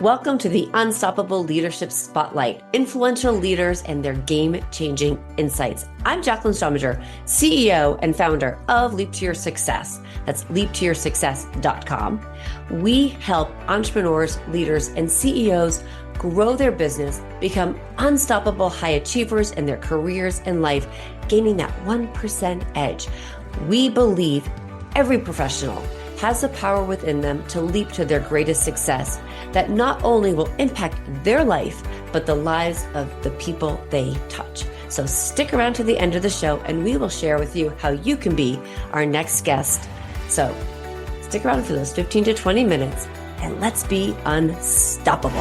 Welcome to the Unstoppable Leadership Spotlight, influential leaders and their game-changing insights. I'm Jaclyn, CEO and founder of Leap to Your Success. That's leaptoyoursuccess.com. We help entrepreneurs, leaders, and CEOs grow their business, become unstoppable high achievers in their careers and life, gaining that 1% edge. We believe every professional has the power within them to leap to their greatest success that not only will impact their life, but the lives of the people they touch. So stick around to the end of the show and we will share with you how you can be our next guest. So stick around for those 15 to 20 minutes and let's be unstoppable.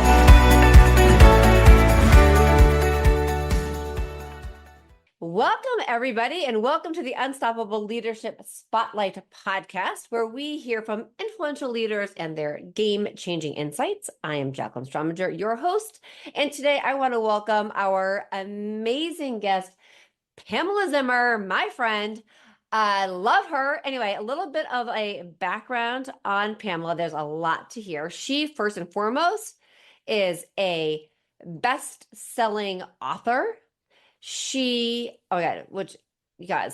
Welcome, everybody, and welcome to the Unstoppable Leadership Spotlight podcast, where we hear from influential leaders and their game-changing insights. I am Jaclyn, your host, and today I want to welcome our amazing guest, Pamela Zimmer, my friend. I love her. Anyway, a little bit of a background on Pamela. There's a lot to hear. She, first and foremost, is a best-selling author. She's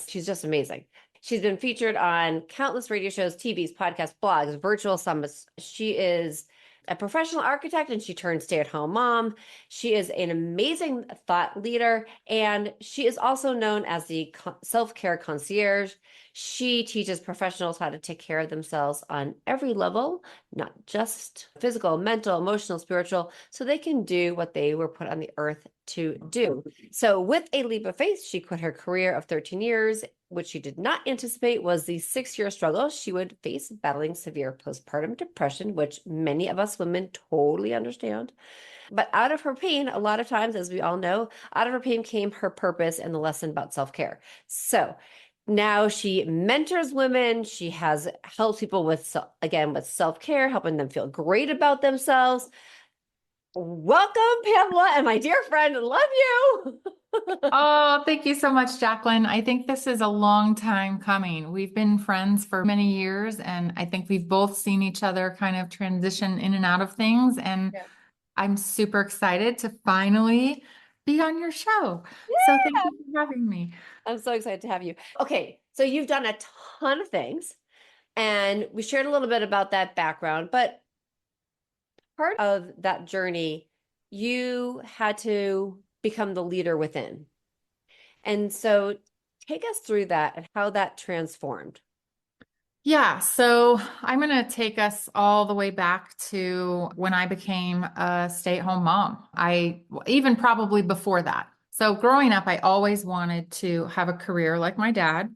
just amazing. She's been featured on countless radio shows, TVs, podcasts, blogs, virtual summits. She is a professional architect and she turned stay-at-home mom. She is an amazing thought leader and she is also known as the self-care concierge. She teaches professionals how to take care of themselves on every level, not just physical, mental, emotional, spiritual, so they can do what they were put on the earth to do. So with a leap of faith, she quit her career of 13 years, which she did not anticipate was the 6-year struggle she would face battling severe postpartum depression, which many of us women totally understand. But out of her pain, a lot of times, as we all know, out of her pain came her purpose and the lesson about self-care. So now she mentors women. She has helped people with self-care, helping them feel great about themselves. Welcome, Pamela, and my dear friend, love you. Oh, thank you so much, Jaclyn. I think this is a long time coming. We've been friends for many years, and I think we've both seen each other kind of transition in and out of things. And Yeah. I'm super excited to finally be on your show. Yeah. So thank you for having me. I'm so excited to have you. Okay, so you've done a ton of things, and we shared a little bit about that background, but part of that journey, you had to become the leader within. And so take us through that and how that transformed. Yeah, so I'm going to take us all the way back to when I became a stay-at-home mom. Even probably before that. So growing up, I always wanted to have a career like my dad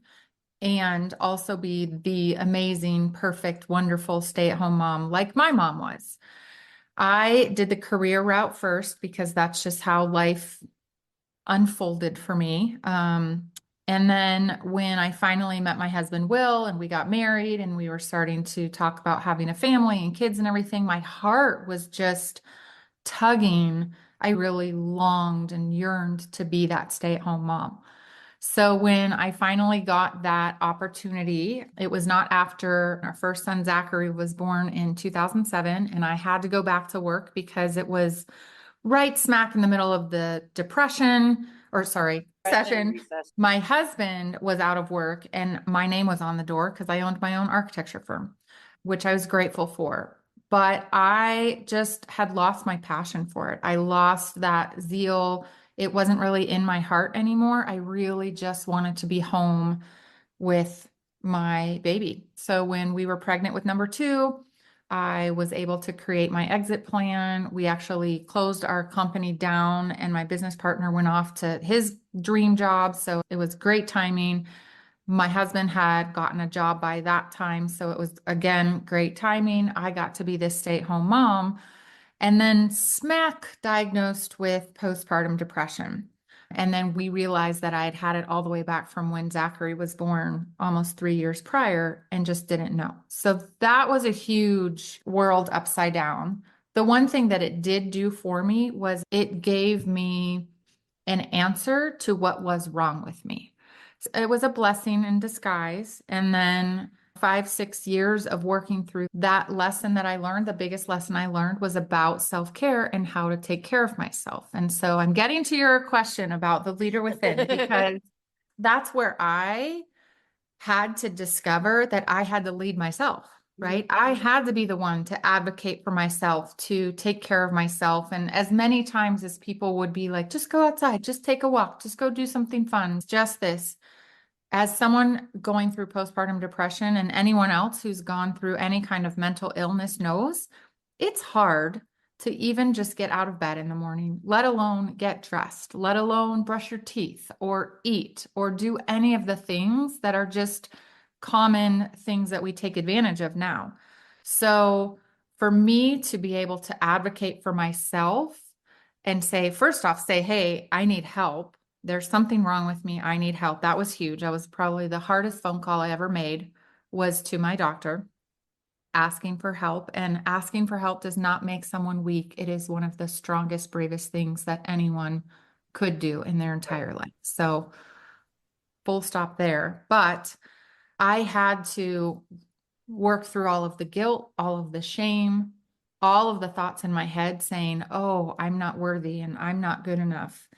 and also be the amazing, perfect, wonderful stay-at-home mom like my mom was. I did the career route first because that's just how life unfolded for me. And then when I finally met my husband, Will, and we got married and we were starting to talk about having a family and kids and everything, my heart was just tugging. I really longed and yearned to be that stay-at-home mom. So when I finally got that opportunity, it was not after our first son, Zachary, was born in 2007, and I had to go back to work because it was right smack in the middle of the recession. My husband was out of work and my name was on the door because I owned my own architecture firm, which I was grateful for. But I just had lost my passion for it. I lost that zeal. It wasn't really in my heart anymore. I really just wanted to be home with my baby. So when we were pregnant with number 2, I was able to create my exit plan. We actually closed our company down and my business partner went off to his dream job. So it was great timing. My husband had gotten a job by that time. So it was, again, great timing. I got to be this stay-at-home mom and then smack diagnosed with postpartum depression. And then we realized that I had had it all the way back from when Zachary was born almost 3 years prior and just didn't know. So that was a huge world upside down. The one thing that it did do for me was it gave me an answer to what was wrong with me. So it was a blessing in disguise. And then 5, 6 years of working through that lesson that I learned, the biggest lesson I learned was about self-care and how to take care of myself. And so I'm getting to your question about the leader within, because that's where I had to discover that I had to lead myself, right? I had to be the one to advocate for myself, to take care of myself. And as many times as people would be like, just go outside, just take a walk, just go do something fun, just this. As someone going through postpartum depression, and anyone else who's gone through any kind of mental illness knows, it's hard to even just get out of bed in the morning, let alone get dressed, let alone brush your teeth or eat or do any of the things that are just common things that we take advantage of now. So for me to be able to advocate for myself and say, first off, say, hey, I need help. There's something wrong with me. I need help. That was huge. That was probably the hardest phone call I ever made, was to my doctor, asking for help. And asking for help does not make someone weak. It is one of the strongest, bravest things that anyone could do in their entire life. So full stop there. But I had to work through all of the guilt, all of the shame, all of the thoughts in my head saying, oh, I'm not worthy and I'm not good enough,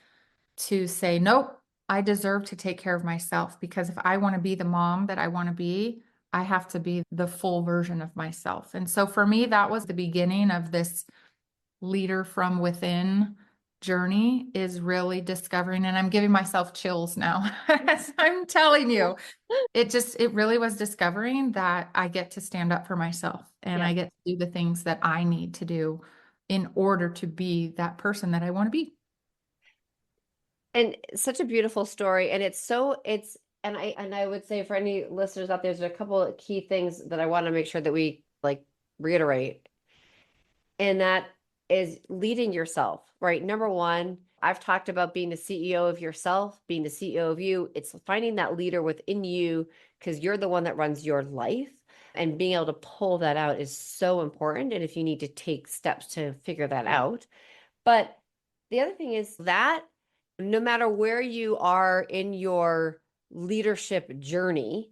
to say, nope, I deserve to take care of myself, because if I want to be the mom that I want to be, I have to be the full version of myself. And so for me, that was the beginning of this leader from within journey, is really discovering, and I'm giving myself chills now as I'm telling you. It really was discovering that I get to stand up for myself, and Yeah. I get to do the things that I need to do in order to be that person that I want to be. And such a beautiful story. And and I would say for any listeners out there, there's a couple of key things that I want to make sure that we like reiterate. And that is leading yourself, right? Number one, I've talked about being the CEO of yourself, being the CEO of you. It's finding that leader within you, because you're the one that runs your life. And being able to pull that out is so important. And if you need to take steps to figure that out. But the other thing is that no matter where you are in your leadership journey,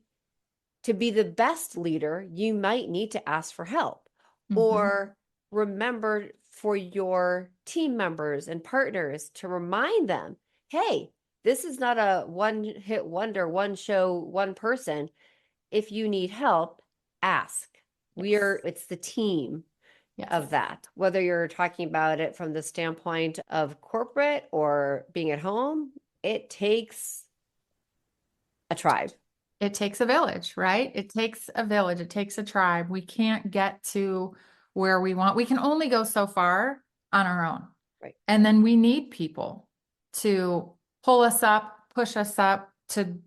to be the best leader, you might need to ask for help, Mhm. or remember for your team members and partners to remind them, hey, this is not a one hit wonder, one show, one person. If you need help, ask. Yes. It's the team of Yes. that, whether you're talking about it from the standpoint of corporate or being at home. It takes a tribe. It takes a village, right? It takes a village. It takes a tribe. We can't get to where we want. We can only go so far on our own. Right. And then we need people to pull us up, push us up, to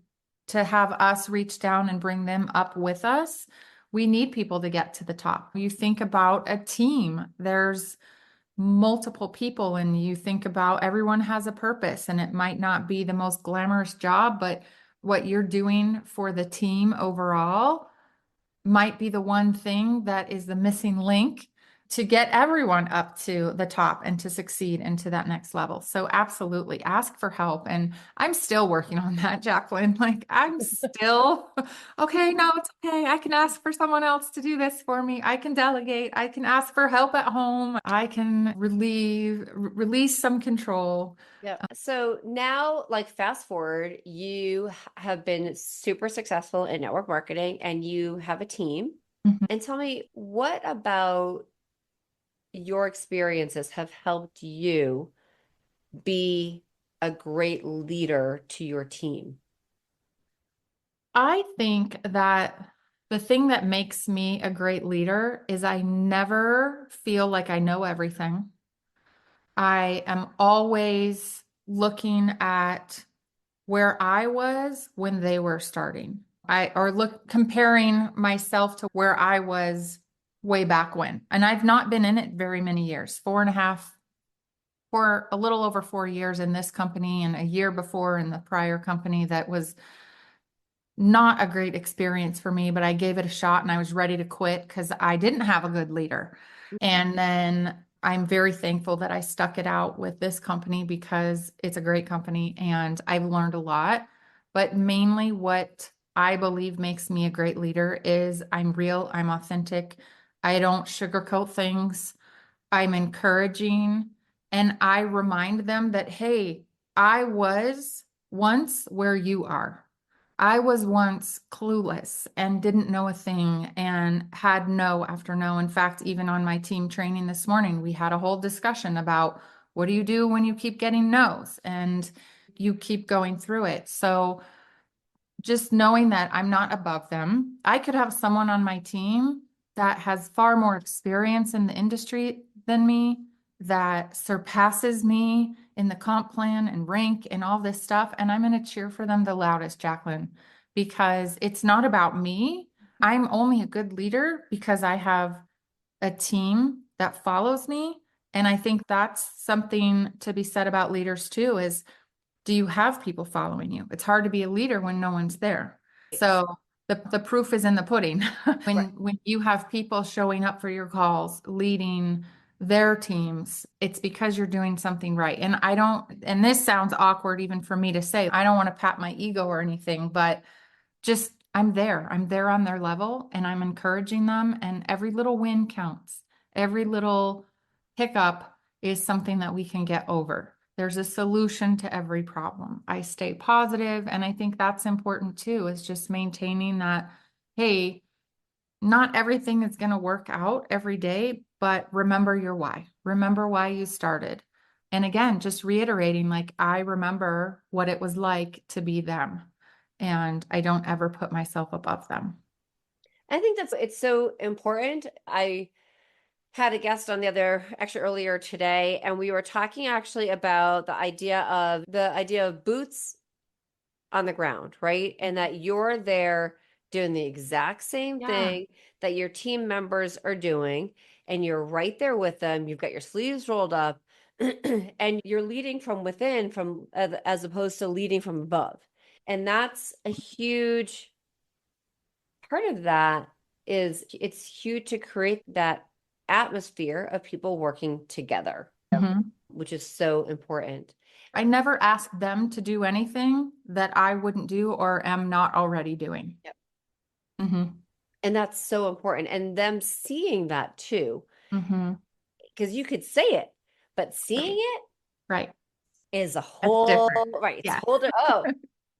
have us reach down and bring them up with us. We need people to get to the top. You think about a team, there's multiple people, and you think about everyone has a purpose, and it might not be the most glamorous job, but what you're doing for the team overall might be the one thing that is the missing link to get everyone up to the top and to succeed into that next level. So absolutely ask for help. And I'm still working on that, Jaclyn. Like I'm still, okay, no, it's okay. I can ask for someone else to do this for me. I can delegate. I can ask for help at home. I can release some control. Yeah. So now, like, fast forward, you have been super successful in network marketing and you have a team. Mhm. And tell me, what about your experiences have helped you be a great leader to your team? I think that the thing that makes me a great leader is I never feel like I know everything. I am always looking at where I was when they were starting. Or look comparing myself to where I was way back when. And I've not been in it very many years, 4.5, for a little over 4 years in this company, and a year before in the prior company that was not a great experience for me, but I gave it a shot and I was ready to quit because I didn't have a good leader. And then I'm very thankful that I stuck it out with this company because it's a great company and I've learned a lot. But mainly what I believe makes me a great leader is I'm real, I'm authentic. I don't sugarcoat things. I'm encouraging, and I remind them that, hey, I was once where you are. I was once clueless and didn't know a thing and had no after no. In fact, even on my team training this morning, we had a whole discussion about what do you do when you keep getting no's and you keep going through it. So, just knowing that I'm not above them. I could have someone on my team that has far more experience in the industry than me, that surpasses me in the comp plan and rank and all this stuff. And I'm going to cheer for them the loudest, Jaclyn, because it's not about me. I'm only a good leader because I have a team that follows me. And I think that's something to be said about leaders too, is do you have people following you? It's hard to be a leader when no one's there. So the proof is in the pudding. Right. When you have people showing up for your calls, leading their teams, it's because you're doing something right. And I don't, and this sounds awkward even for me to say, I don't want to pat my ego or anything, but just I'm there. I'm there on their level and I'm encouraging them. And every little win counts. Every little hiccup is something that we can get over. There's a solution to every problem. I stay positive, and I think that's important too, is just maintaining that, hey, not everything is going to work out every day, but remember your why. Remember why you started. And again, just reiterating, like, I remember what it was like to be them, and I don't ever put myself above them. I think that's it's so important. I had a guest on the other actually earlier today, and we were talking actually about the idea of boots on the ground, right? And that you're there doing the exact same Yeah. thing that your team members are doing, and you're right there with them. You've got your sleeves rolled up, and you're leading from within, from as opposed to leading from above. And that's a huge part of that is it's huge to create that atmosphere of people working together, Mhm. which is so important. I never ask them to do anything that I wouldn't do or am not already doing. Yep. Hmm. And that's so important. And them seeing that too, Hmm. because you could say it, but seeing it Right. is a That's whole, different. right. It's a Yeah. whole, oh,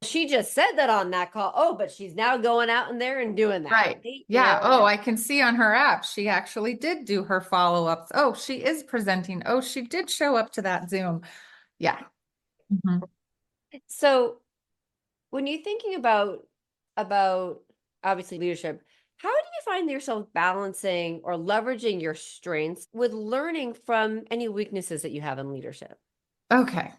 she just said that on that call. Oh, but she's now going out in there and doing that, Right. right? You Yeah. know, Oh, I can see on her app, she actually did do her follow-ups. Oh, she is presenting. Oh, she did show up to that Zoom. Yeah. Hmm. so when you're thinking about obviously leadership, how do you find yourself balancing or leveraging your strengths with learning from any weaknesses that you have in leadership? Okay.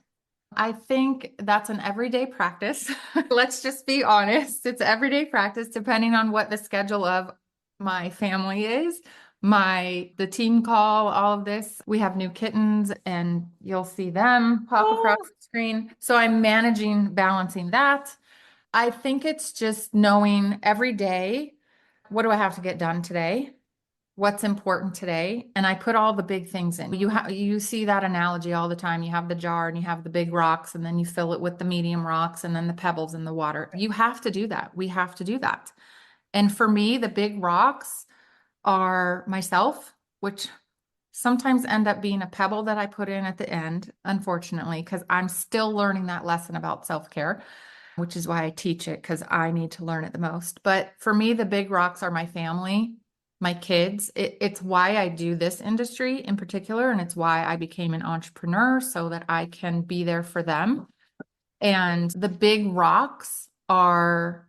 I think that's an everyday practice. Let's just be honest. It's everyday practice depending on what the schedule of my family is. The team call, all of this. We have new kittens and you'll see them pop across Oh, the screen. So I'm managing, balancing that. I think it's just knowing every day, what do I have to get done today? What's important today, and I put all the big things in. You see that analogy all the time. You have the jar and you have the big rocks, and then you fill it with the medium rocks and then the pebbles in the water. You have to do that. We have to do that. And for me, the big rocks are myself, which sometimes end up being a pebble that I put in at the end, unfortunately, because I'm still learning that lesson about self-care, which is why I teach it, because I need to learn it the most. But for me, the big rocks are my family, my kids. It's why I do this industry in particular, and it's why I became an entrepreneur so that I can be there for them. And the big rocks are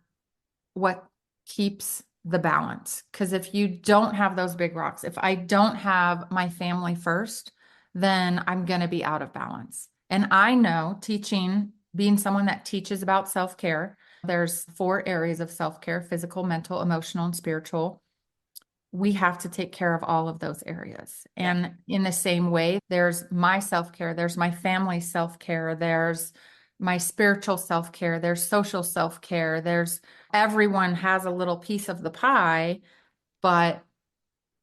what keeps the balance. Because if you don't have those big rocks, if I don't have my family first, then I'm going to be out of balance. And I know teaching, being someone that teaches about self care, there's 4 areas of self care: physical, mental, emotional, and spiritual. We have to take care of all of those areas. yeah. And in the same way, there's my self care, there's my family self care, there's my spiritual self care, there's social self care, there's everyone has a little piece of the pie, but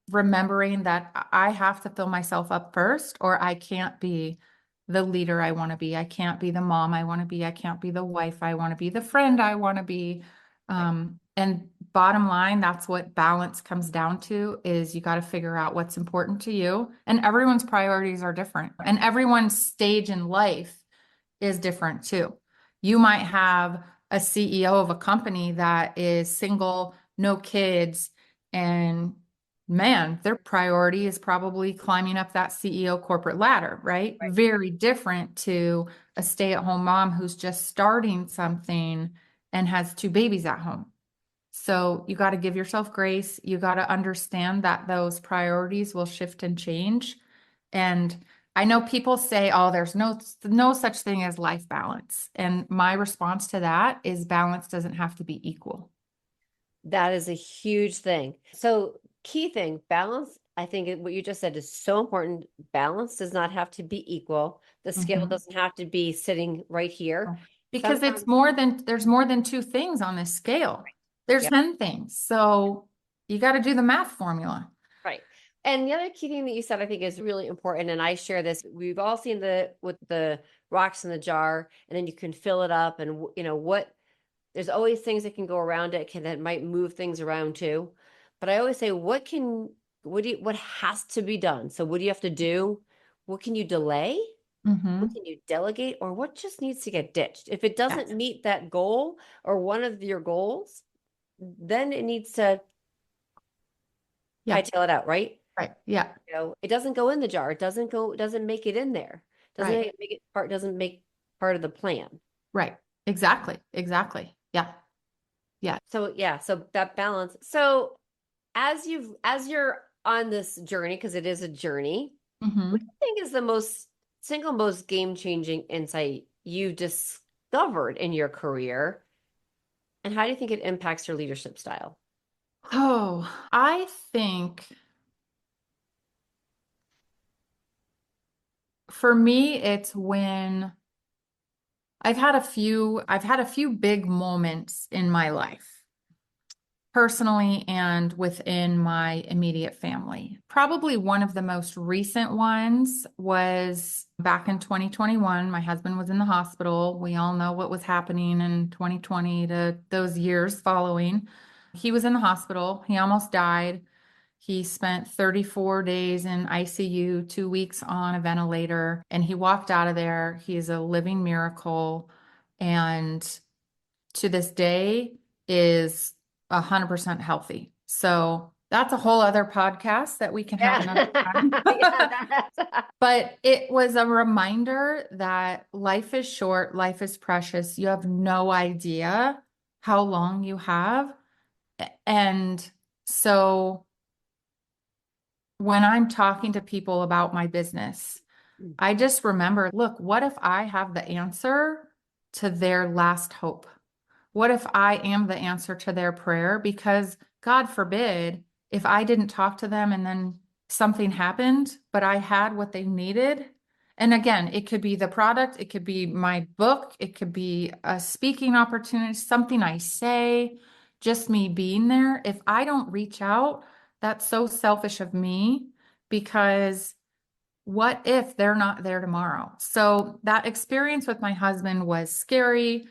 remembering that I have to fill myself up first, or I can't be the leader I want to be. I can't be the mom I want to be. I can't be the wife I want to be, the friend I want to be. And bottom line, that's what balance comes down to is you got to figure out what's important to you. And everyone's priorities are different. And everyone's stage in life is different too. You might have a CEO of a company that is single, no kids, and man, their priority is probably climbing up that CEO corporate ladder, right? Right. Very different to a stay-at-home mom who's just starting something and has two babies at home. So you got to give yourself grace. You got to understand that those priorities will shift and change. And I know people say, "Oh, there's no such thing as life balance." And my response to that is balance doesn't have to be equal. That is a huge thing. So, key thing, balance. I think what you just said is so important. Balance does not have to be equal. The scale Mhm. doesn't have to be sitting right here. Because Sometimes, it's more than there's more than two things on this scale. There's yeah, 10 things. So you got to do the math formula. right. And the other key thing that you said, I think, is really important. And I share this. We've all seen the with the rocks in the jar, and then you can fill it up. And what there's always things that can go around it that might move things around too. But I always say, what has to be done? So what do you have to do? What can you delay? What Hmm. can you delegate? Or what just needs to get ditched? If it doesn't Yes. meet that goal or one of your goals, then it needs to Yeah. hightail it out, right? Right. Yeah. It doesn't go in the jar. It doesn't make it in there. Doesn't Right. make it part, doesn't make part of the plan. Right. Exactly. Exactly. Yeah. Yeah. So yeah, so that balance. So as you're on this journey, because it is a journey, what do Hmm. you think is the single most game-changing insight you discovered in your career? And how do you think it impacts your leadership style? Oh, I think for me, it's when I've had a few big moments in my life, personally and within my immediate family. Probably one of the most recent ones was back in 2021. My husband was in the hospital. We all know what was happening in 2020 to those years following. He was in the hospital. He almost died. He spent 34 days in ICU, 2 weeks on a ventilator, and he walked out of there. He is a living miracle. And to this day is 100% healthy. So that's a whole other podcast that we can have Yeah. another time. Yeah, But it was a reminder that life is short, life is precious. You have no idea how long you have. And so when I'm talking to people about my business, I just remember, look, what if I have the answer to their last hope? What if I am the answer to their prayer? Because God forbid if I didn't talk to them and then something happened, but I had what they needed. And again, it could be the product, it could be my book, it could be a speaking opportunity, something I say, just me being there. If I don't reach out, that's so selfish of me because what if they're not there tomorrow? So that experience with my husband was scary.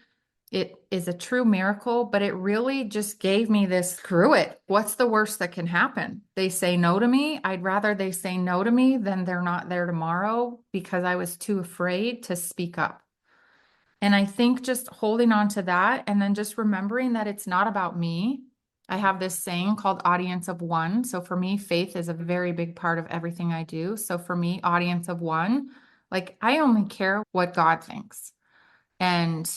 It is a true miracle, but it really just gave me this screw it. What's the worst that can happen? They say no to me. I'd rather they say no to me than they're not there tomorrow because I was too afraid to speak up. And I think just holding on to that and then just remembering that it's not about me. I have this saying called audience of one. So for me, faith is a very big part of everything I do. So for me, audience of one, like I only care what God thinks. And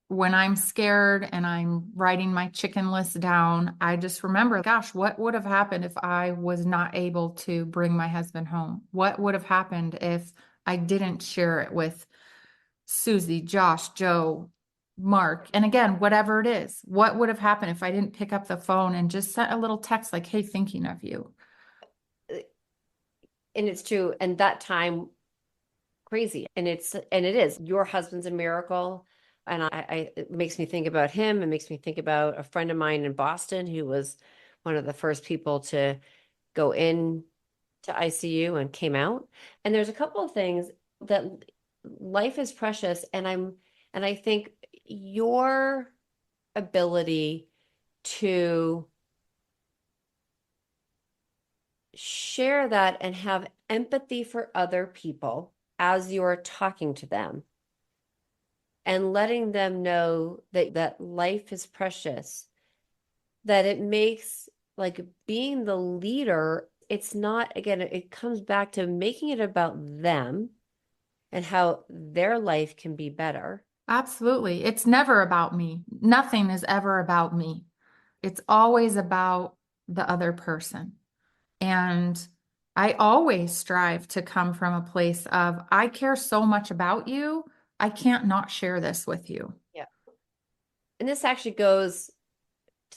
when I'm scared and I'm writing my chicken list down, I just remember, gosh, what would have happened if I was not able to bring my husband home? What would have happened if I didn't share it with Susie, Josh, Joe, Mark? And again, whatever it is, what would have happened if I didn't pick up the phone and just sent a little text like, hey, thinking of you? and it's true. And that time crazy. And it is. Your husband's a miracle. And it makes me think about him. It makes me think about a friend of mine in Boston who was one of the first people to go in to ICU and came out. And there's a couple of things that life is precious. And I think your ability to share that and have empathy for other people as you're talking to them and letting them know that life is precious, that it makes like being the leader, it's not, again, it comes back to making it about them and how their life can be better. Absolutely. It's never about me. Nothing is ever about me. It's always about the other person. And I always strive to come from a place of, I care so much about you, I can't not share this with you. Yeah. And this actually goes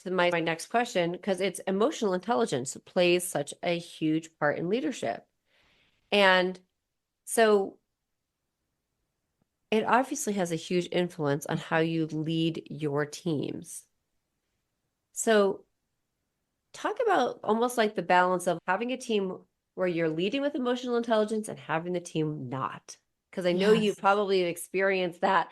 to my next question because it's emotional intelligence plays such a huge part in leadership. And so it obviously has a huge influence on how you lead your teams. So talk about almost like the balance of having a team where you're leading with emotional intelligence and having the team not. Because I know you Yes. probably have experienced that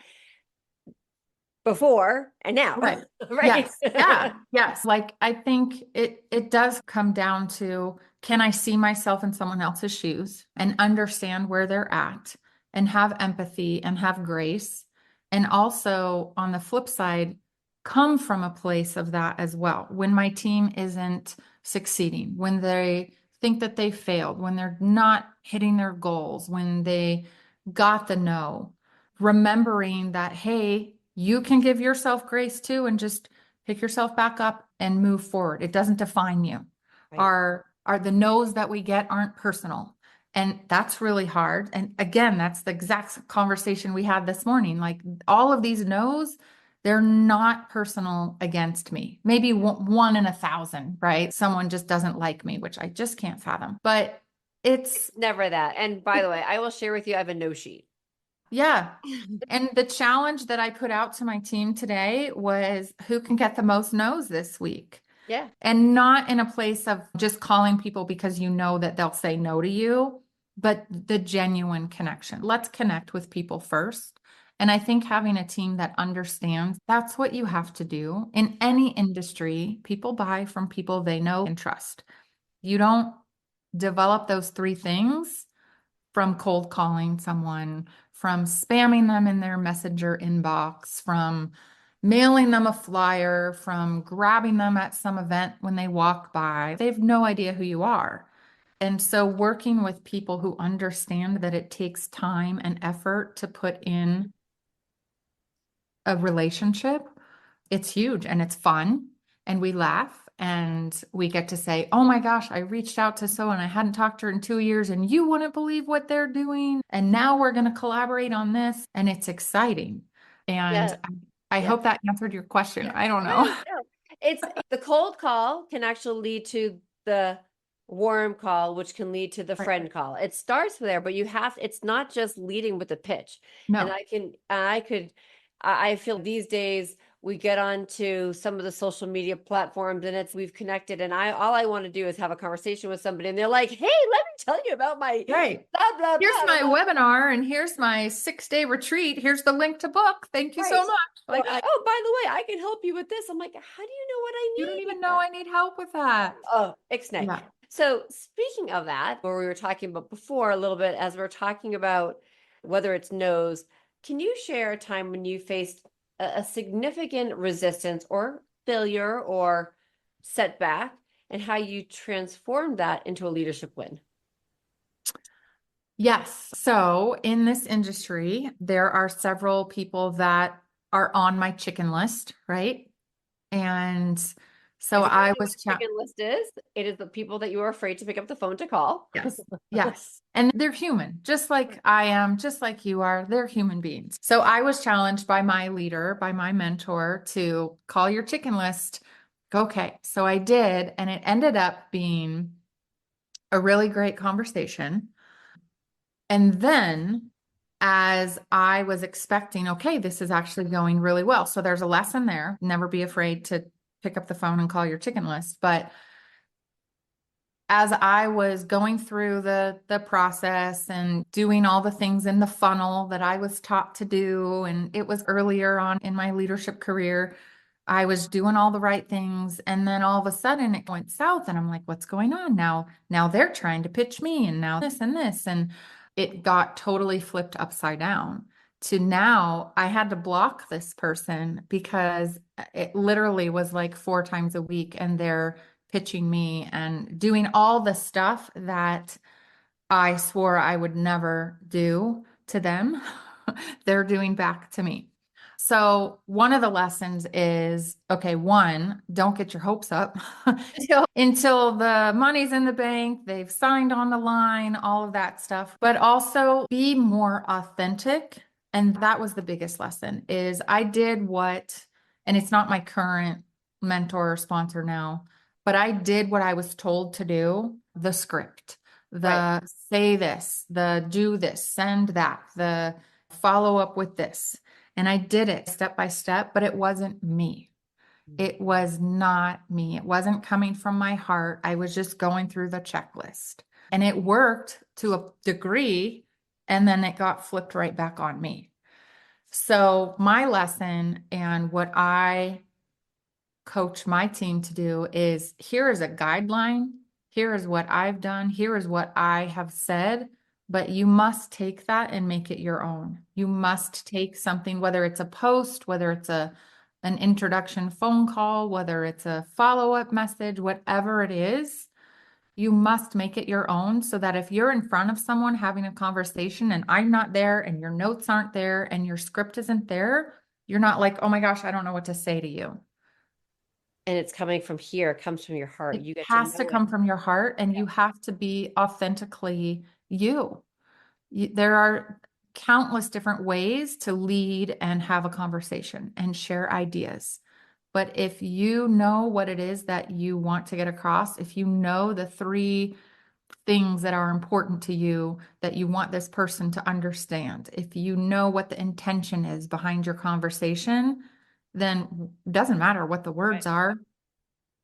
before and now, Right. right? Yes. Yeah. Yes. Like I think it does come down to, can I see myself in someone else's shoes and understand where they're at and have empathy and have grace? And also on the flip side, come from a place of that as well. When my team isn't succeeding, when they think that they failed, when they're not hitting their goals, when they got the no, remembering that, hey, you can give yourself grace too and just pick yourself back up and move forward. It doesn't define you. Right. Our the no's that we get aren't personal. And that's really hard. And again, that's the exact conversation we had this morning. Like all of these no's, they're not personal against me. Maybe one in 1,000, right? Someone just doesn't like me, which I just can't fathom. But it's, It's never that. And by the way, I will share with you, I have a no sheet. yeah. And the challenge that I put out to my team today was who can get the most no's this week? Yeah. And not in a place of just calling people because you know that they'll say no to you, but the genuine connection. Let's connect with people first. And I think having a team that understands that's what you have to do in any industry. People buy from people they know and trust. You don't develop those three things from cold calling someone, from spamming them in their messenger inbox, from mailing them a flyer, from grabbing them at some event when they walk by. They have no idea who you are. And so, working with people who understand that it takes time and effort to put in a relationship, it's huge and it's fun. And we laugh and we get to say, oh my gosh, I reached out to so and I hadn't talked to her in 2 years and you wouldn't believe what they're doing. And now we're going to collaborate on this. And it's exciting. And Yeah. I Yeah. hope that answered your question. Yeah. I don't No, know. no. It's the cold call can actually lead to the warm call, which can lead to the Right. friend call. It starts there, but you have, it's not just leading with the pitch. And No. I feel these days we get onto some of the social media platforms and we've connected and all I want to do is have a conversation with somebody and they're like, hey, let me tell you about my Right. blah, blah, Here's blah. my webinar and here's my 6-day retreat. Here's the link to book. Thank you so Right. much. Or, Like, oh, by the way, I can help you with this. I'm like, how do you know what I you don't even know need? I need help with that. Oh, ixnay. Yeah. So speaking of that, where we were talking about before a little bit, as we're talking about whether it's no's, can you share a time when you faced a significant resistance or failure or setback and how you transformed that into a leadership win? Yes. So in this industry, there are several people that are on my chicken list, right? And so If you don't I know what was, a chicken list is, it is the people that you are afraid to pick up the phone to call. yes, yes. And they're human, just like I am, just like you are. They're human beings. So I was challenged by my leader, by my mentor to call your chicken list. Okay. So I did, and it ended up being a really great conversation. And then, as I was expecting, okay, this is actually going really well. So there's a lesson there. Never be afraid to pick up the phone and call your chicken list. But as I was going through the process and doing all the things in the funnel that I was taught to do, and it was earlier on in my leadership career, I was doing all the right things. And then all of a sudden it went south. And I'm like, what's going on now? Now they're trying to pitch me and now this and this. And it got totally flipped upside down to now I had to block this person because it literally was like 4 times a week and they're pitching me and doing all the stuff that I swore I would never do to them. They're doing back to me. So, one of the lessons is okay, one, don't get your hopes up until the money's in the bank, they've signed on the line, all of that stuff, but also be more authentic. And that was the biggest lesson is I did what, and it's not my current mentor or sponsor now, but I did what I was told to do, the script, Right. the say this, the do this, send that, the follow up with this. And I did it step by step, but it wasn't me. It was not me. It wasn't coming from my heart. I was just going through the checklist. And it worked to a degree, and then it got flipped right back on me. So, my lesson and what I coach my team to do is here is a guideline. Here is what I've done. Here is what I have said. But you must take that and make it your own. You must take something, whether it's a post, whether it's an introduction phone call, whether it's a follow-up message, whatever it is, you must make it your own so that if you're in front of someone having a conversation and I'm not there and your notes aren't there and your script isn't there, you're not like, oh my gosh, I don't know what to say to you. And it's coming from here, it comes from your heart. It You get to has to know it. come from your heart and you have to be authentically you. There are countless different ways to lead and have a conversation and share ideas. But if you know what it is that you want to get across, if you know the 3 things that are important to you that you want this person to understand, if you know what the intention is behind your conversation, then it doesn't matter what the Right. words are.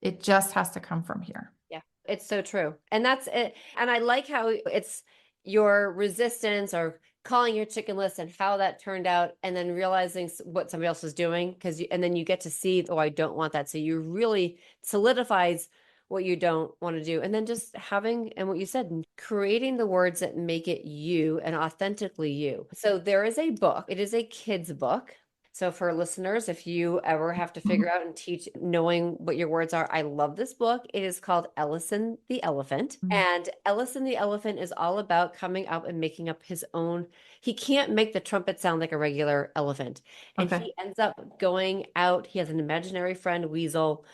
It just has to come from here. Yeah, it's so true. And that's it. And I like how it's your resistance or calling your chicken list and how that turned out, and then realizing what somebody else was doing. And then you get to see, oh, I don't want that. So you really solidifies what you don't want to do. And then just having, and what you said, creating the words that make it you and authentically you. So there is a book, it is a kid's book. So for listeners, if you ever have to figure out and teach knowing what your words are, I love this book. It is called Ellison the Elephant. Mhm. And Ellison the Elephant is all about coming up and making up his own. He can't make the trumpet sound like a regular elephant. And Okay. he ends up going out. He has an imaginary friend, Weasel.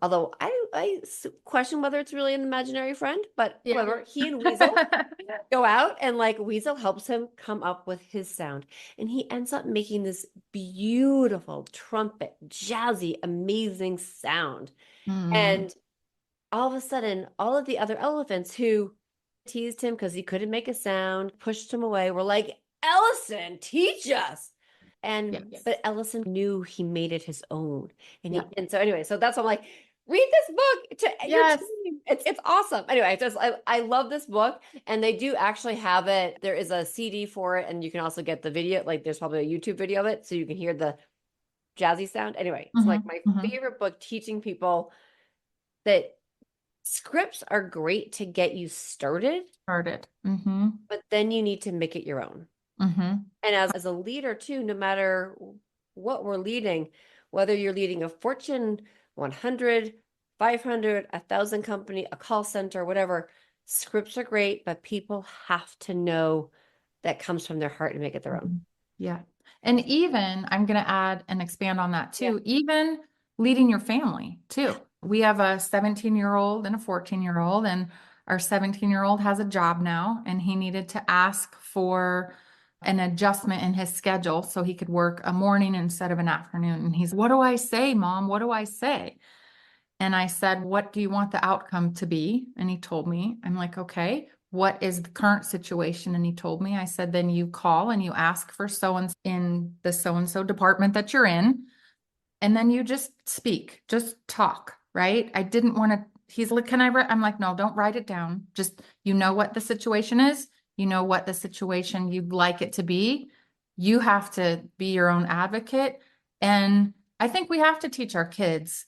Although I question whether it's really an imaginary friend, but Yeah. whatever. He and Weasel go out, and like Weasel helps him come up with his sound. And he ends up making this beautiful trumpet, jazzy, amazing sound. Mm. And all of a sudden, all of the other elephants who teased him because he couldn't make a sound, pushed him away, were like, Ellison, teach us. And Yes. but Ellison knew he made it his own. Yeah. And so anyway, so that's why I'm like, read this book to your Yes. team. It's awesome. Anyway, just I love this book, and they do actually have it. There is a CD for it, and you can also get the video. Like there's probably a YouTube video of it, so you can hear the jazzy sound. Anyway, it's like Hmm. my Hmm. favorite book teaching people that scripts are great to get you started, Started. Hmm. but then you need to make it your own. Hmm. And as a leader too, no matter what we're leading, whether you're leading a Fortune 100, 500, 1,000 company, a call center, whatever, scripts are great, but people have to know that comes from their heart and make it their own. Yeah. And even I'm going to add and expand on that Yeah. too, even leading your family too. We have a 17-year-old and a 14-year-old, and our 17-year-old has a job now, and he needed to ask for an adjustment in his schedule so he could work a morning instead of an afternoon. And he's, what do I say, Mom? What do I say? And I said, what do you want the outcome to be? And he told me, I'm like, okay, what is the current situation? And he told me, I said, then you call and you ask for so and in the so and so department that you're in. And then you just speak, just talk, right? I didn't want to, he's like, can I write? I'm like, no, don't write it down. Just, you know what the situation is. You know what the situation you'd like it to be. You have to be your own advocate. And I think we have to teach our kids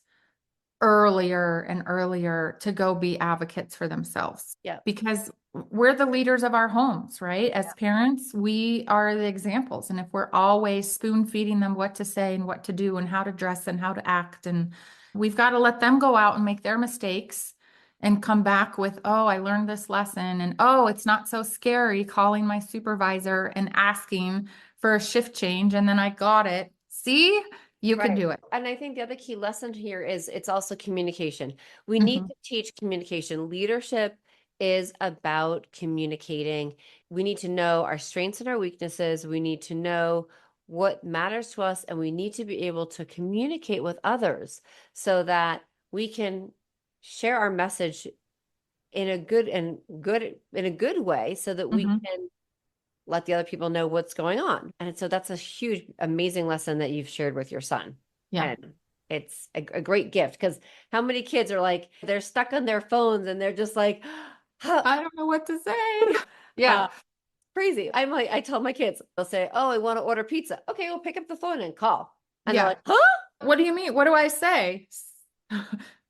earlier and earlier to go be advocates for themselves Yeah. because we're the leaders of our homes, right? As parents, we are the examples. And if we're always spoon feeding them what to say and what to do and how to dress and how to act, and we've got to let them go out and make their mistakes and come back with, oh, I learned this lesson. And oh, it's not so scary calling my supervisor and asking for a shift change. And then I got it. See, you can Right. do it. And I think the other key lesson here is it's also communication. We need Mhm. to teach communication. Leadership is about communicating. We need to know our strengths and our weaknesses. We need to know what matters to us, and we need to be able to communicate with others so that we can share our message in a good way so that we Mhm. can let the other people know what's going on. And so that's a huge, amazing lesson that you've shared with your son. Yeah. And it's a great gift because how many kids are like, they're stuck on their phones and they're just like, huh, I don't know what to say. Yeah. crazy. I'm like, I tell my kids, they'll say, oh, I want to order pizza. Okay, we'll pick up the phone and call. And they're Yeah. like, huh? What do you mean? What do I say?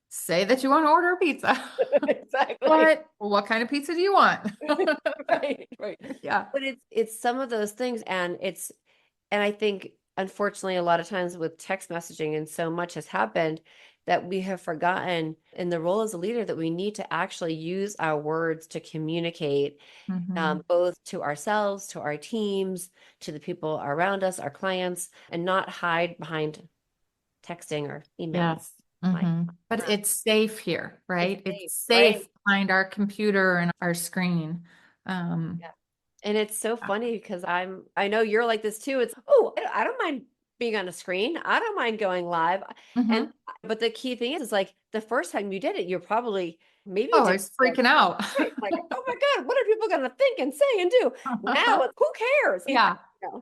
Say that you want to order a pizza. Exactly. What kind of pizza do you want? Right, right. Yeah. But it's some of those things, and I think unfortunately a lot of times with text messaging and so much has happened that we have forgotten in the role as a leader that we need to actually use our words to communicate, Hmm. both to ourselves, to our teams, to the people around us, our clients, and not hide behind texting or emailing. Yes. Like, But it's safe here, it's right? It's safe, right? safe behind our computer and our screen. Yeah. And it's so funny because I know you're like this too. It's, oh, I don't mind being on a screen. I don't mind going live. And, Mhm. but the key thing is like the first time you did it, you're probably, maybe you Oh, I did was it freaking out. right. Like, oh my God, what are people going to think and say and do? Now, who cares? Yeah. You know, who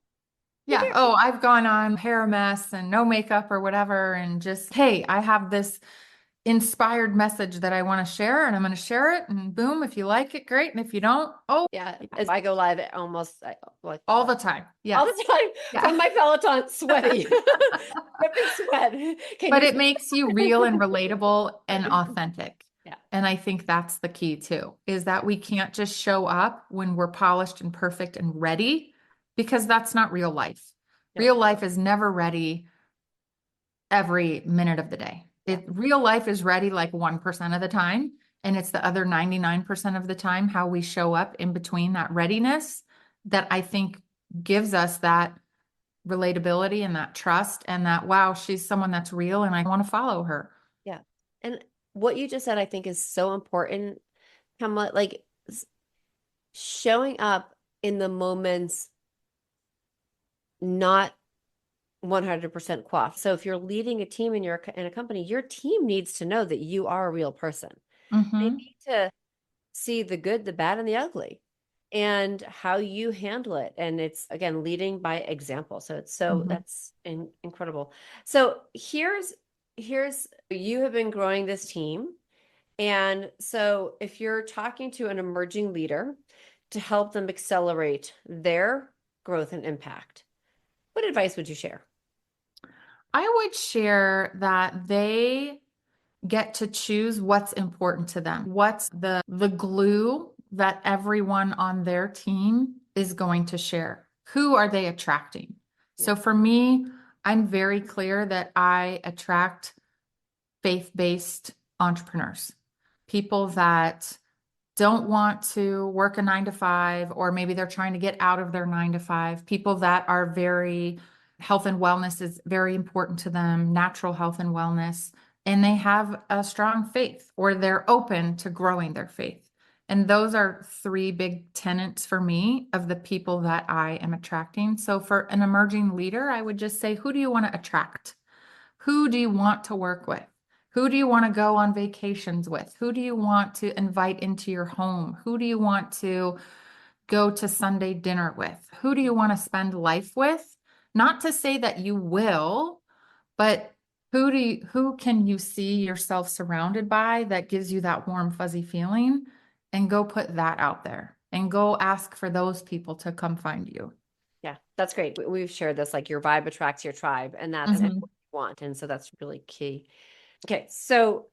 Yeah. Oh, I've gone on hair mess and no makeup or whatever, and just, hey, I have this inspired message that I want to share, and I'm going to share it. And boom, if you like it, great. And if you don't, oh, Yeah, yeah, as I go live at almost like all the time. all Yes. the time Yeah. from my Peloton, sweaty, dripping sweat. Can But you it see? makes you real and relatable and authentic. Yeah, And I think that's the key too, is that we can't just show up when we're polished and perfect and ready, because that's not real life. no, Real life is never ready every minute of the day. yeah, Real life is ready like 1% of the time. And it's the other 99% of the time how we show up in between that readiness that I think gives us that relatability and that trust and that, wow, she's someone that's real and I want to follow her. yeah. And what you just said, I think, is so important, Pamela. Like showing up in the moments, not 100% quaff. So if you're leading a team in a company, your team needs to know that you are a real person. They Mm-hmm. need to see the good, the bad, and the ugly, and how you handle it. And it's again leading by example. So Mm-hmm. that's incredible. So here's you have been growing this team. And so if you're talking to an emerging leader to help them accelerate their growth and impact, what advice would you share? I would share that they get to choose what's important to them. What's the glue that everyone on their team is going to share? Who are they attracting? Yeah. So for me, I'm very clear that I attract faith-based entrepreneurs, people that don't want to work a 9 to 5, or maybe they're trying to get out of their 9 to 5, people that are very health and wellness is very important to them, natural health and wellness, and they have a strong faith or they're open to growing their faith. And those are three big tenets for me of the people that I am attracting. So for an emerging leader, I would just say, who do you want to attract? Who do you want to work with? Who do you want to go on vacations with? Who do you want to invite into your home? Who do you want to go to Sunday dinner with? Who do you want to spend life with? Not to say that you will, but who can you see yourself surrounded by that gives you that warm, fuzzy feeling? And go put that out there and go ask for those people to come find you. Yeah, that's great. We've shared this, like your vibe attracts your tribe, and that's Mhm. want. And so that's really key. Okay. So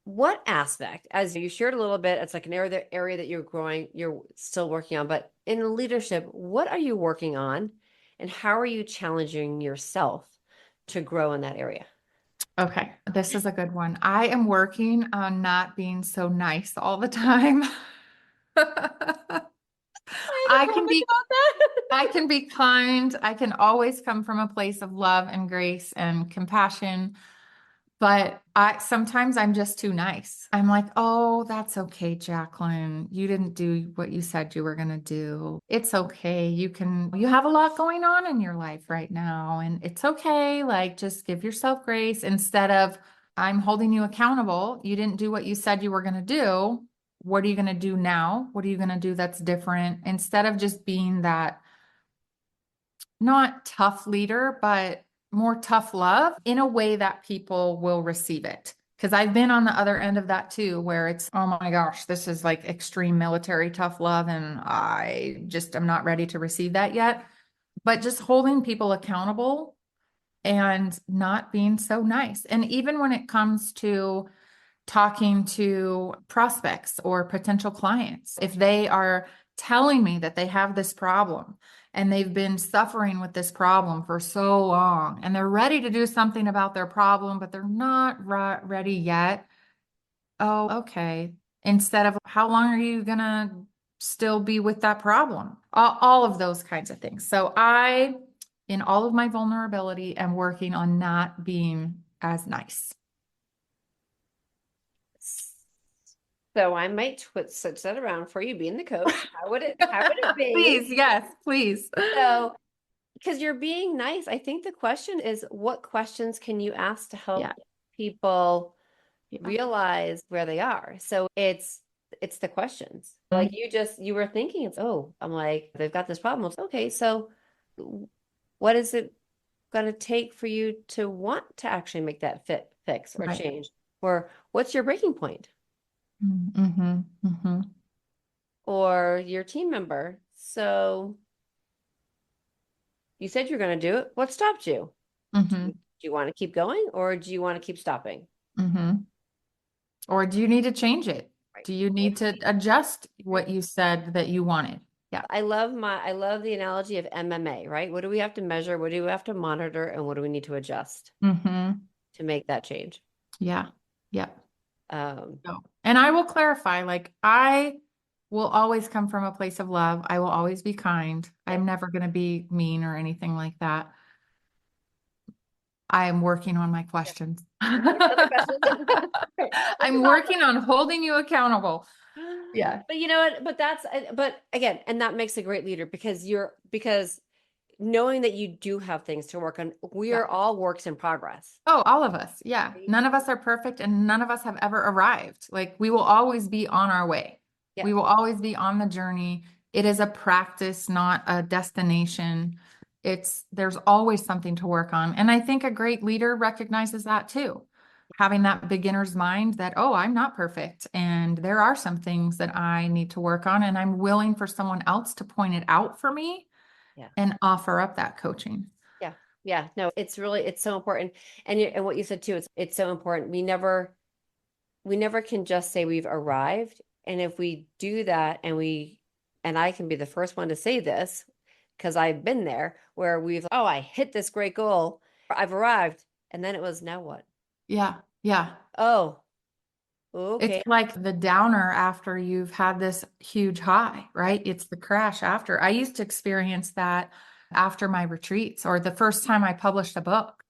what aspect, as you shared a little bit, it's like an area that you're growing, you're still working on, but in leadership, what are you working on and how are you challenging yourself to grow in that area? Okay, this is a good one. I am working on not being so nice all the time. I have I a can moment be about I that. can be kind. I can always come from a place of love and grace and compassion. But I sometimes I'm just too nice. I'm like, oh, that's okay, Jaclyn. You didn't do what you said you were gonna do. It's okay. You have a lot going on in your life right now, and it's okay. Like, just give yourself grace instead of I'm holding you accountable. You didn't do what you said you were gonna do. What are you gonna do now? What are you gonna do that's different? Instead of just being that not tough leader, but more tough love in a way that people will receive it. Because I've been on the other end of that too, where it's, oh my gosh, this is like extreme military tough love. And I just am not ready to receive that yet. But just holding people accountable and not being so nice. And even when it comes to talking to prospects or potential clients, if they are telling me that they have this problem and they've been suffering with this problem for so long and they're ready to do something about their problem, but they're not ready yet. Oh, okay. Instead of how long are you going to still be with that problem? All of those kinds of things. So in all of my vulnerability, am working on not being as nice. So I might switch that around for you being the coach. How would it Please, be? yes, please. So, because you're being nice, I think the question is what questions can you ask to help Yeah, people yeah. realize where they are? So it's the questions. Like you were thinking it's oh, I'm like, they've got this problem. It's, okay, so what is it going to take for you to want to actually make that fix or Right. change? Or what's your breaking point? Mm-hmm, mm-hmm, Or your team member. So you said you're going to do it. What stopped you? mm-hmm, Do you want to keep going or do you want to keep stopping? mm-hmm. Or do you need to change it? Right. Do you What need do to you adjust need? Right. what you said that you wanted? Yeah. I love the analogy of MMA, right? What do we have to measure? What do we have to monitor? And what do we need to adjust Mm-hmm. to make that change? Yeah. Yeah. Um, So, and I will clarify, like I will always come from a place of love. I will always be kind. yep. I'm never going to be mean or anything like that. I am working on my Yep. questions. You're working on the questions, right, which is I'm awesome. working on holding you accountable. Yeah. But you know what? But again, and that makes a great leader because knowing that you do have things to work on, we Yeah. are all works in progress. Oh, all of us. Yeah. Right? None of us are perfect and none of us have ever arrived. Like we will always be on our way. Yeah. We will always be on the journey. It is a practice, not a destination. There's always something to work on. And I think a great leader recognizes that too. Having that beginner's mind that, oh, I'm not perfect. And there are some things that I need to work on. And I'm willing for someone else to point it out for me Yeah. and offer up that coaching. Yeah. Yeah. No, it's so important. And what you said too, it's so important. We never can just say we've arrived. And if we do that and I can be the first one to say this because I've been there where oh, I hit this great goal. I've arrived. And then it was now what? Yeah. Yeah. Oh, It's okay. like the downer after you've had this huge high, Yep. right? It's the crash after. I used to experience that after my retreats or the first time I published a book.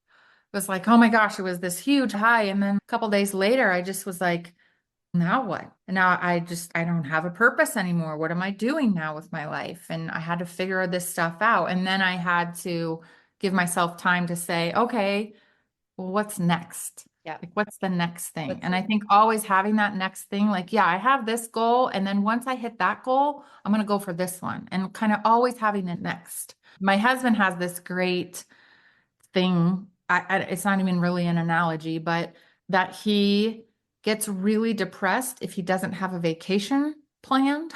It was like, oh my gosh, it was this huge high. And then a couple days later, I just was like, now what? And now I don't have a purpose anymore. What am I doing now with my life? And I had to figure this stuff out. And then I had to give myself time to say, okay, well, what's next? Yeah. Like, what's the next thing? What's And I think always having that next thing, like, yeah, I have this goal. And then once I hit that goal, I'm going to go for this one and kind of always having it next. My husband has this great thing. It's not even really an analogy, but that he gets really depressed if he doesn't have a vacation planned,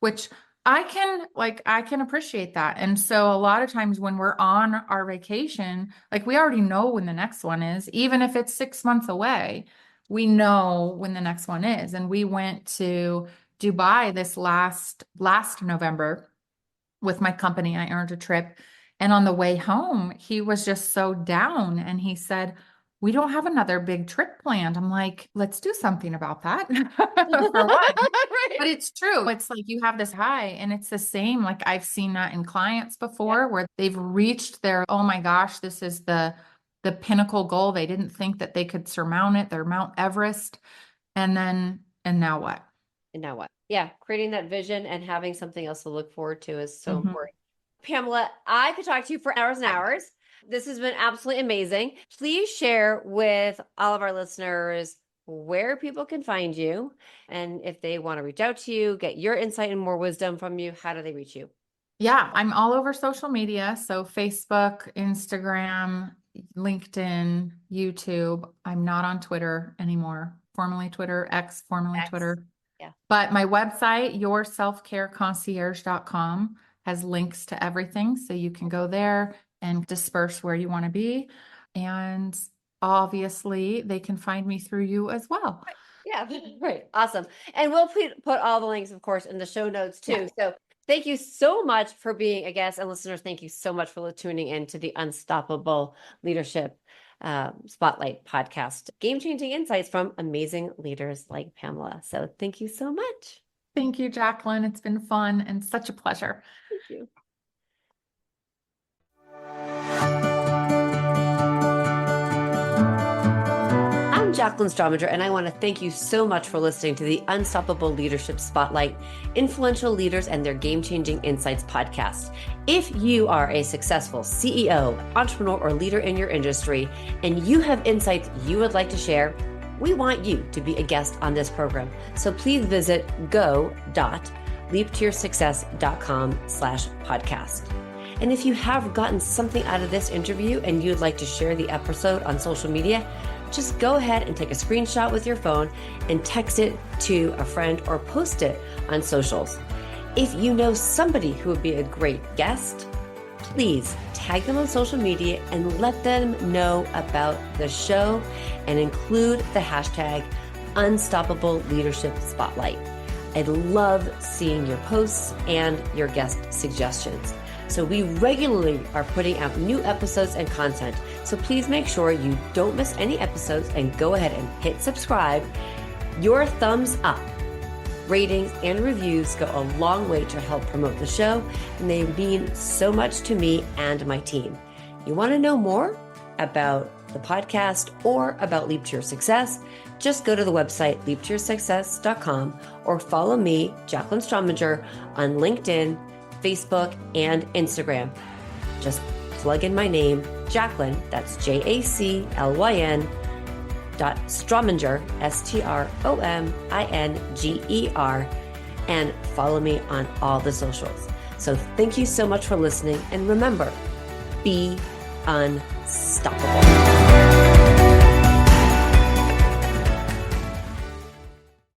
which I can appreciate that. And so a lot of times when we're on our vacation, like we already know when the next one is, even if it's 6 months away, we know when the next one is. And we went to Dubai this last November with my company. I earned a trip. And on the way home, he was just so down. And he said, we don't have another big trip planned. I'm like, let's do something about that for one. Right. But it's true. It's like you have this high, and it's the same. Like I've seen that in clients before Yep. where they've reached their, oh my gosh, this is the pinnacle goal. They didn't think that they could surmount it, their Mount Everest. And now what? And now what? Yeah, creating that vision and having something else to look forward to is so Mhm. important. Pamela, I could talk to you for hours and hours. This has been absolutely amazing. Please share with all of our listeners where people can find you. And if they want to reach out to you, get your insight and more wisdom from you, how do they reach you? Yeah, I'm all over social media. So Facebook, Instagram, LinkedIn, YouTube. I'm not on Twitter anymore. Formerly Twitter, X, formerly X. Twitter. Yeah. But my website, yourselfcareconcierge.com, has links to everything. So you can go there and disperse where you want to be. And obviously, they can find me through you as well. Yeah, right. Awesome. And we'll put all the links, of course, in the show notes Yeah. too. So thank you so much for being a guest. And listeners, thank you so much for tuning in to the Unstoppable Leadership Spotlight podcast. Game-changing insights from amazing leaders like Pamela. So thank you so much. Thank you, Jaclyn. It's been fun and such a pleasure. Thank you. I'm Jaclyn Strominger, and I want to thank you so much for listening to the Unstoppable Leadership Spotlight, Influential Leaders and Their Game-Changing Insights podcast. If you are a successful CEO, entrepreneur, or leader in your industry, and you have insights you would like to share, we want you to be a guest on this program. So please visit go.leaptoyoursuccess.com/podcast. And if you have gotten something out of this interview and you'd like to share the episode on social media, just go ahead and take a screenshot with your phone and text it to a friend or post it on socials. If you know somebody who would be a great guest, please tag them on social media and let them know about the show and include the hashtag Unstoppable Leadership Spotlight. I'd love seeing your posts and your guest suggestions. So we regularly are putting out new episodes and content. So please make sure you don't miss any episodes and go ahead and hit subscribe. Your thumbs up, ratings, and reviews go a long way to help promote the show, and they mean so much to me and my team. You want to know more about the podcast or about Leap to Your Success? Just go to the website leaptoyoursuccess.com or follow me, Jaclyn Strominger, on LinkedIn, Facebook, and Instagram. Just plug in my name, Jaclyn, that's Jaclyn Strominger, Strominger, and follow me on all the socials. So thank you so much for listening, and remember, be unstoppable.